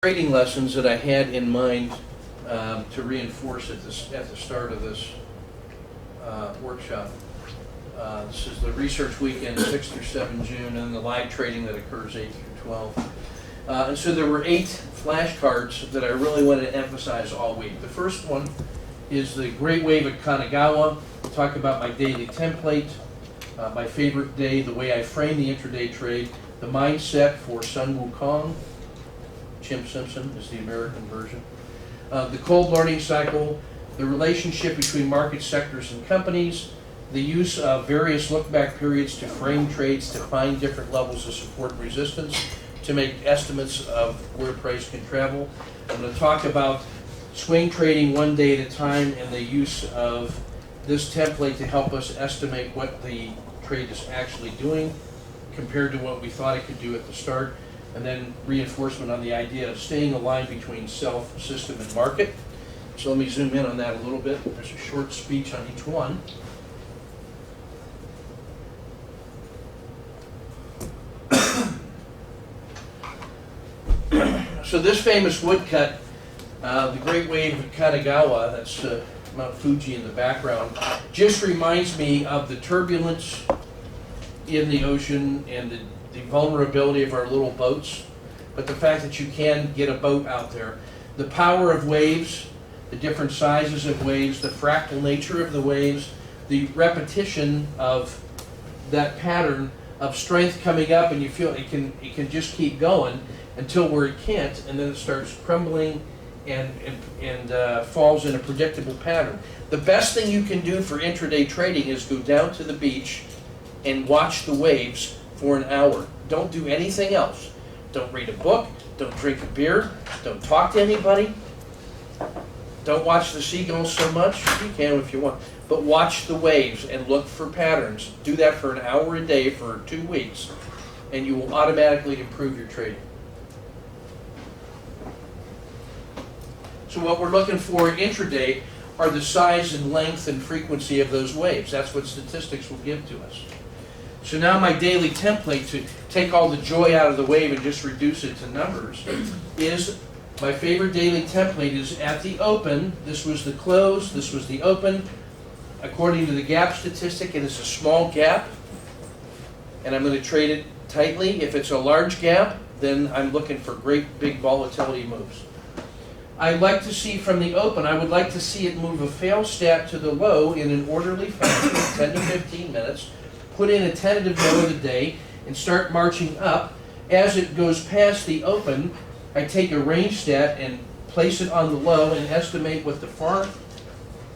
Trading lessons that I had in mind to reinforce at the start of this workshop. This is the research weekend, 6 through 7 June, and the live trading that occurs 8 through 12. And so there were 8 flashcards that I really wanted to emphasize all week. The first one is the Great Wave at Kanagawa. I'll talk about my daily template, my favorite day, the way I frame the intraday trade, the mindset for Sun Wukong. Jim Simpson is the American version. The cold learning cycle, the relationship between market sectors and companies, the use of various look-back periods to frame trades to find different levels of support and resistance, to make estimates of where price can travel. I'm going to talk about swing trading one day at a time and the use of this template to help us estimate what the trade is actually doing compared to what we thought it could do at the start. And then reinforcement on the idea of staying aligned between self, system, and market. So let me zoom in on that a little bit. There's a short speech on each one. So this famous woodcut, the Great Wave of Kanagawa, that's Mount Fuji in the background, just reminds me of the turbulence in the ocean and the vulnerability of our little boats, but the fact that you can get a boat out there. The power of waves, the different sizes of waves, the fractal nature of the waves, the repetition of that pattern of strength coming up, and you feel it can just keep going until where it can't, and then it starts crumbling and falls in a predictable pattern. The best thing you can do for intraday trading is go down to the beach and watch the waves for an hour. Don't do anything else. Don't read a book, don't drink a beer, don't talk to anybody, don't watch the seagulls so much. You can if you want, but watch the waves and look for patterns. Do that for an hour a day for 2 weeks, and you will automatically improve your trading. So what we're looking for intraday are the size and length and frequency of those waves. That's what statistics will give to us. So now my daily template, to take all the joy out of the wave and just reduce it to numbers, is my favorite daily template is at the open. This was the close, this was the open. According to the gap statistic, it is a small gap, and I'm going to trade it tightly. If it's a large gap, then I'm looking for great big volatility moves. I like to see from the open, I would like to see it move a fail stat to the low in an orderly fashion, 10 to 15 minutes. Put in a tentative low of the day and start marching up. As it goes past the open, I take a range stat and place it on the low and estimate what the far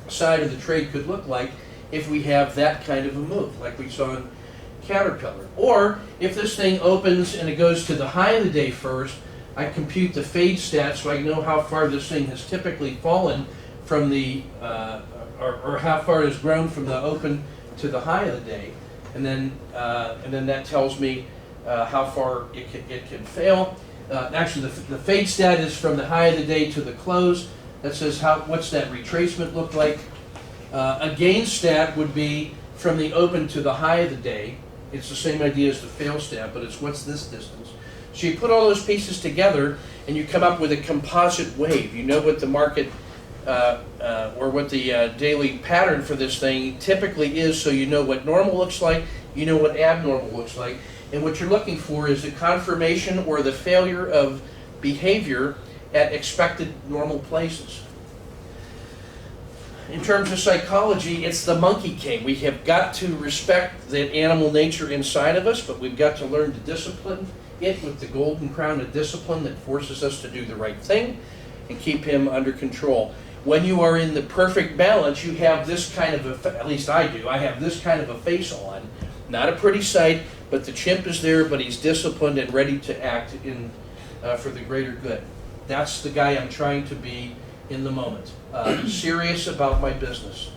side of the trade could look like if we have that kind of a move, like we saw in Caterpillar. Or if this thing opens and it goes to the high of the day first, I compute the fade stat so I know how far this thing has typically fallen from the, or how far it has grown from the open to the high of the day. And then that tells me how far it can fail. Actually, the fade stat is from the high of the day to the close. That says what's that retracement look like. A gain stat would be from the open to the high of the day. It's the same idea as the fail stat, but it's what's this distance. So you put all those pieces together and you come up with a composite wave. You know what the market or what the daily pattern for this thing typically is, so you know what normal looks like, you know what abnormal looks like, and what you're looking for is the confirmation or the failure of behavior at expected normal places. In terms of psychology, it's the monkey king. We have got to respect that animal nature inside of us, but we've got to learn to discipline it with the golden crown of discipline that forces us to do the right thing and keep him under control. When you are in the perfect balance, you have this kind of at least I do, I have this kind of a face on. Not a pretty sight, but the chimp is there, but he's disciplined and ready to act for the greater good. That's the guy I'm trying to be in the moment. Serious about my business.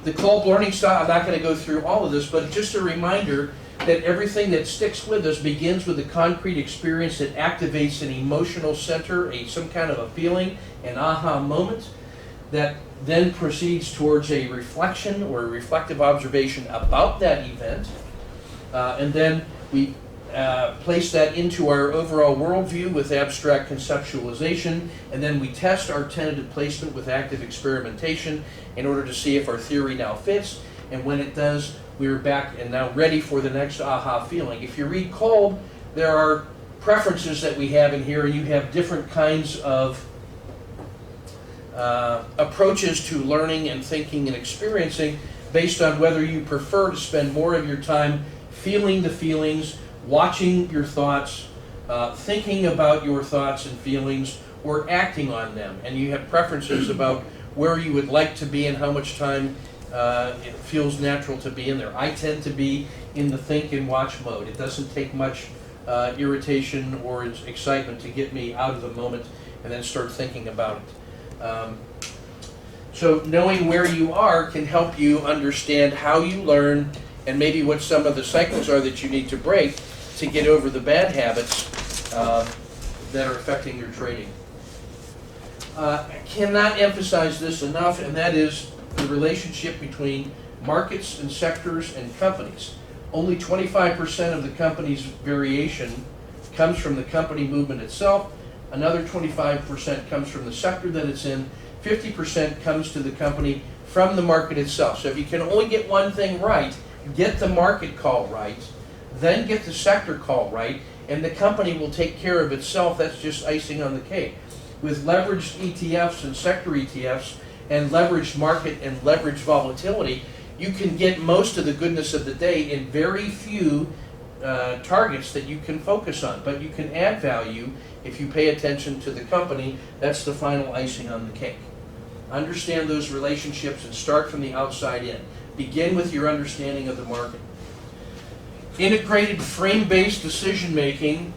The cold learning style, I'm not going to go through all of this, but just a reminder that everything that sticks with us begins with a concrete experience that activates an emotional center, some kind of a feeling, an aha moment, that then proceeds towards a reflection or a reflective observation about that event. And then we place that into our overall worldview with abstract conceptualization, and then we test our tentative placement with active experimentation in order to see if our theory now fits, and when it does, we're back and now ready for the next aha feeling. If you read Kolb, there are preferences that we have in here, and you have different kinds of approaches to learning and thinking and experiencing based on whether you prefer to spend more of your time feeling the feelings, watching your thoughts, thinking about your thoughts and feelings, or acting on them. And you have preferences about where you would like to be and how much time it feels natural to be in there. I tend to be in the think and watch mode. It doesn't take much irritation or excitement to get me out of the moment and then start thinking about it. So knowing where you are can help you understand how you learn and maybe what some of the cycles are that you need to break to get over the bad habits that are affecting your trading. I cannot emphasize this enough, and that is the relationship between markets and sectors and companies. Only 25% of the company's variation comes from the company movement itself. Another 25% comes from the sector that it's in. 50% comes to the company from the market itself. So if you can only get one thing right, get the market call right, then get the sector call right, and the company will take care of itself. That's just icing on the cake. With leveraged ETFs and sector ETFs and leveraged market and leveraged volatility, you can get most of the goodness of the day in very few targets that you can focus on. But you can add value if you pay attention to the company. That's the final icing on the cake. Understand those relationships and start from the outside in. Begin with your understanding of the market. Integrated frame-based decision-making,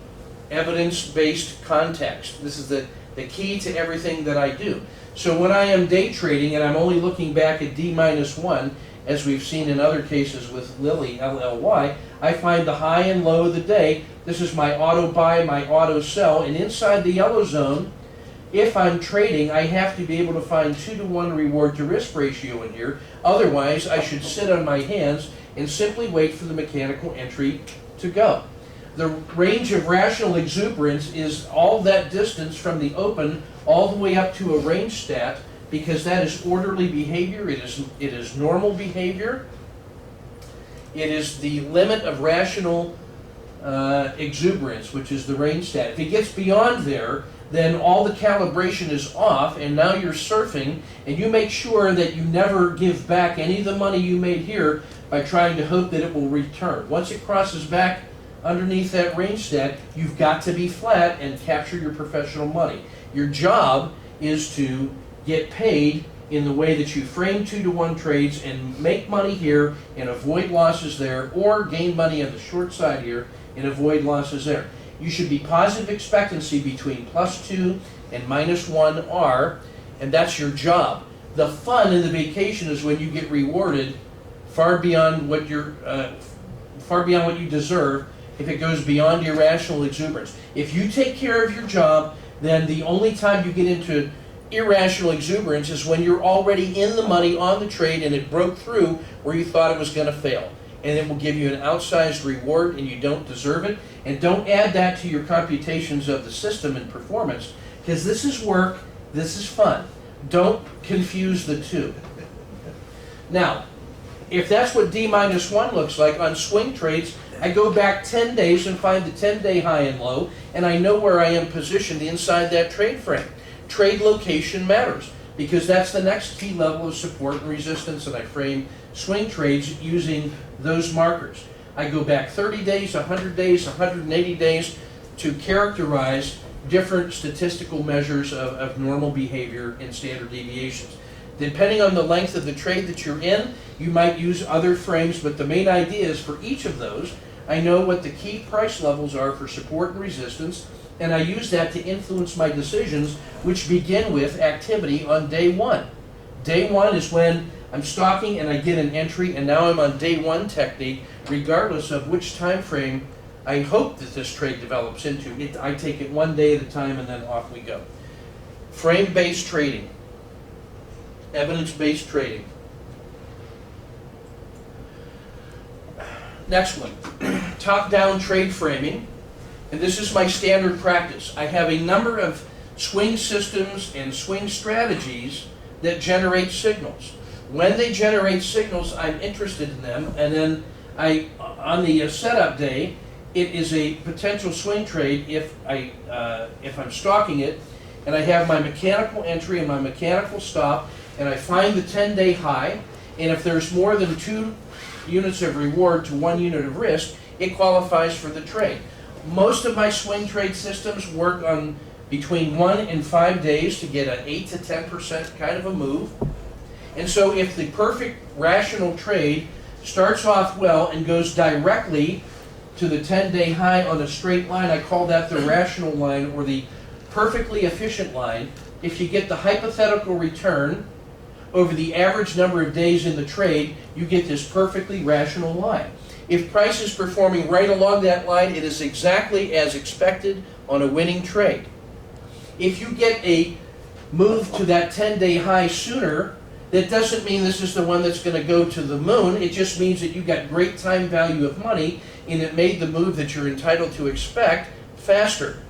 evidence-based context. This is the key to everything that I do. So when I am day trading and I'm only looking back at D-1, as we've seen in other cases with Lilly, LLY, I find the high and low of the day. This is my auto buy, my auto sell, and inside the yellow zone, if I'm trading, I have to be able to find 2-to-1 reward to risk ratio in here. Otherwise, I should sit on my hands and simply wait for the mechanical entry to go. The range of rational exuberance is all that distance from the open all the way up to a range stat, because that is orderly behavior, it is normal behavior, it is the limit of rational exuberance, which is the range stat. If it gets beyond there, then all the calibration is off, and now you're surfing, and you make sure that you never give back any of the money you made here by trying to hope that it will return. Once it crosses back underneath that range stat, you've got to be flat and capture your professional money. Your job is to get paid in the way that you frame 2-to-1 trades and make money here and avoid losses there, or gain money on the short side here and avoid losses there. You should be positive expectancy between +2 and -1 R, and that's your job. The fun in the vacation is when you get rewarded far beyond what you deserve, if it goes beyond your rational exuberance. If you take care of your job, then the only time you get into irrational exuberance is when you're already in the money on the trade and it broke through where you thought it was going to fail. And it will give you an outsized reward and you don't deserve it. And don't add that to your computations of the system and performance, because this is work, this is fun. Don't confuse the two. Now, if that's what D-1 looks like on swing trades, I go back 10 days and find the 10-day high and low, and I know where I am positioned inside that trade frame. Trade location matters, because that's the next key level of support and resistance, and I frame swing trades using those markers. I go back 30 days, 100 days, 180 days to characterize different statistical measures of normal behavior and standard deviations. Depending on the length of the trade that you're in, you might use other frames, but the main idea is for each of those, I know what the key price levels are for support and resistance, and I use that to influence my decisions, which begin with activity on day one. Day one is when I'm stalking and I get an entry, and now I'm on day one technique, regardless of which time frame I hope that this trade develops into. I take it one day at a time and then off we go. Frame-based trading. Evidence-based trading. Next one. top-down trade framing, and this is my standard practice. I have a number of swing systems and swing strategies that generate signals. When they generate signals, I'm interested in them, and then on the setup day, it is a potential swing trade if I'm stalking it, and I have my mechanical entry and my mechanical stop, and I find the 10-day high, and if there's more than 2 units of reward to 1 unit of risk, it qualifies for the trade. Most of my swing trade systems work on between 1 and 5 days to get an 8 to 10% kind of a move. And so if the perfect rational trade starts off well and goes directly to the 10-day high on a straight line, I call that the rational line or the perfectly efficient line. If you get the hypothetical return over the average number of days in the trade, you get this perfectly rational line. If price is performing right along that line, it is exactly as expected on a winning trade. If you get a move to that 10-day high sooner, that doesn't mean this is the one that's going to go to the moon. It just means that you got great time value of money and it made the move that you're entitled to expect faster.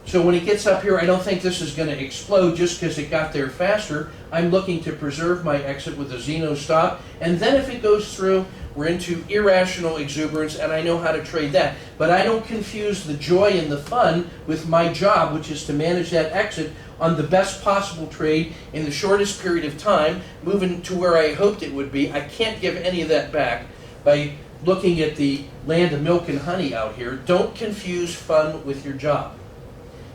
So when it gets up here, I don't think this is going to explode just because it got there faster. I'm looking to preserve my exit with a Zeno stop. And then if it goes through, we're into irrational exuberance, and I know how to trade that. But I don't confuse the joy and the fun with my job, which is to manage that exit on the best possible trade in the shortest period of time, moving to where I hoped it would be. I can't give any of that back by looking at the land of milk and honey out here. Don't confuse fun with your job.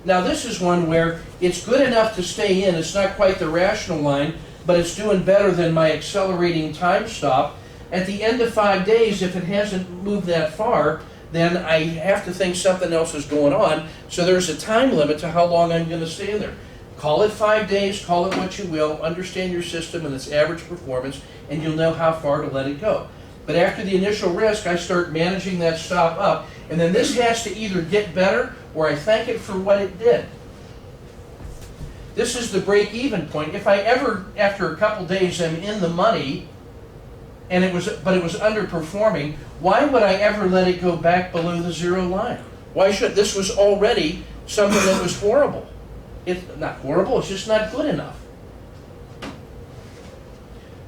Now this is one where it's good enough to stay in. It's not quite the rational line, but it's doing better than my accelerating time stop. At the end of 5 days, if it hasn't moved that far, then I have to think something else is going on. So there's a time limit to how long I'm going to stay in there. Call it 5 days, call it what you will, understand your system and its average performance, and you'll know how far to let it go. But after the initial risk, I start managing that stop up, and then this has to either get better or I thank it for what it did. This is the break-even point. If I ever, after a couple days, am in the money, and it was underperforming, why would I ever let it go back below the zero line? Why should? This was already something that was horrible. It's not horrible, it's just not good enough.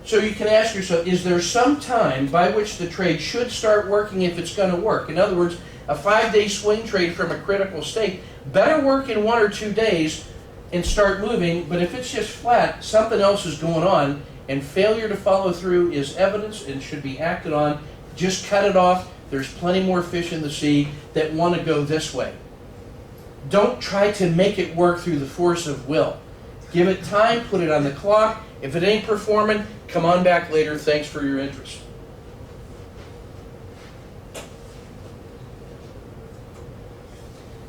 So you can ask yourself, is there some time by which the trade should start working if it's going to work? In other words, a 5-day swing trade from a critical state better work in 1 or 2 days and start moving, but if it's just flat, something else is going on, and failure to follow through is evidence and should be acted on. Just cut it off. There's plenty more fish in the sea that want to go this way. Don't try to make it work through the force of will. Give it time, put it on the clock. If it ain't performing, come on back later. Thanks for your interest.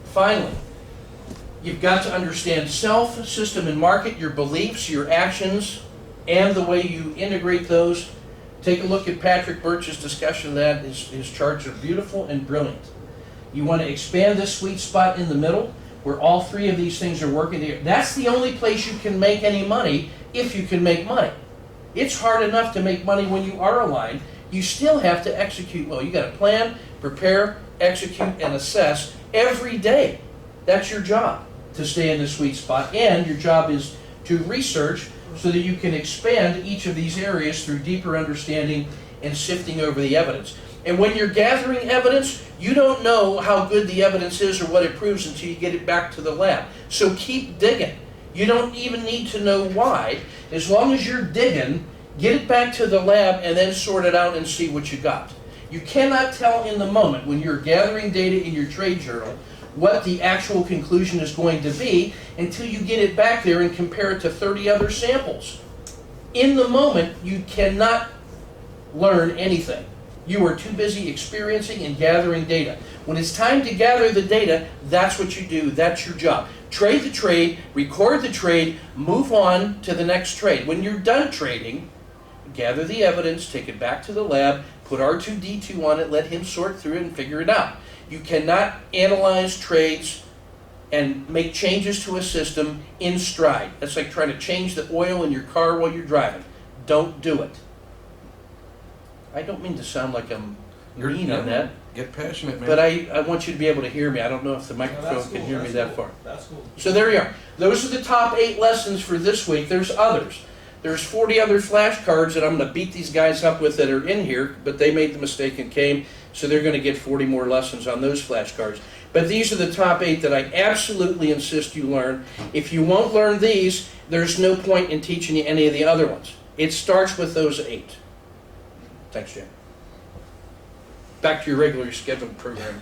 Finally, you've got to understand self, system, and market, your beliefs, your actions, and the way you integrate those. Take a look at Patrick Birch's discussion of that. His charts are beautiful and brilliant. You want to expand this sweet spot in the middle where all 3 of these things are working together. That's the only place you can make any money if you can make money. It's hard enough to make money when you are aligned. You still have to execute well. You got to plan, prepare, execute, and assess every day. That's your job, to stay in the sweet spot. And your job is to research so that you can expand each of these areas through deeper understanding and sifting over the evidence. And when you're gathering evidence, you don't know how good the evidence is or what it proves until you get it back to the lab. So keep digging. You don't even need to know why. As long as you're digging, get it back to the lab and then sort it out and see what you got. You cannot tell in the moment when you're gathering data in your trade journal what the actual conclusion is going to be until you get it back there and compare it to 30 other samples. In the moment, you cannot learn anything. You are too busy experiencing and gathering data. When it's time to gather the data, that's what you do. That's your job. Trade the trade, record the trade, move on to the next trade. When you're done trading, gather the evidence, take it back to the lab, put R2D2 on it, let him sort through it and figure it out. You cannot analyze trades and make changes to a system in stride. That's like trying to change the oil in your car while you're driving. Don't do it. I don't mean to sound like I'm mean on that. Get passionate, man. But I want you to be able to hear me. I don't know if the No, microphone that's can cool, hear me that's that cool, far. That's cool. So there you are. Those are the top 8 lessons for this week. There's others. There's 40 other flashcards that I'm going to beat these guys up with that are in here, but they made the mistake and came, so they're going to get 40 more lessons on those flashcards. But these are the top 8 that I absolutely insist you learn. If you won't learn these, there's no point in teaching you any of the other ones. It starts with those 8. Thanks, Jim. Back to your regularly scheduled program.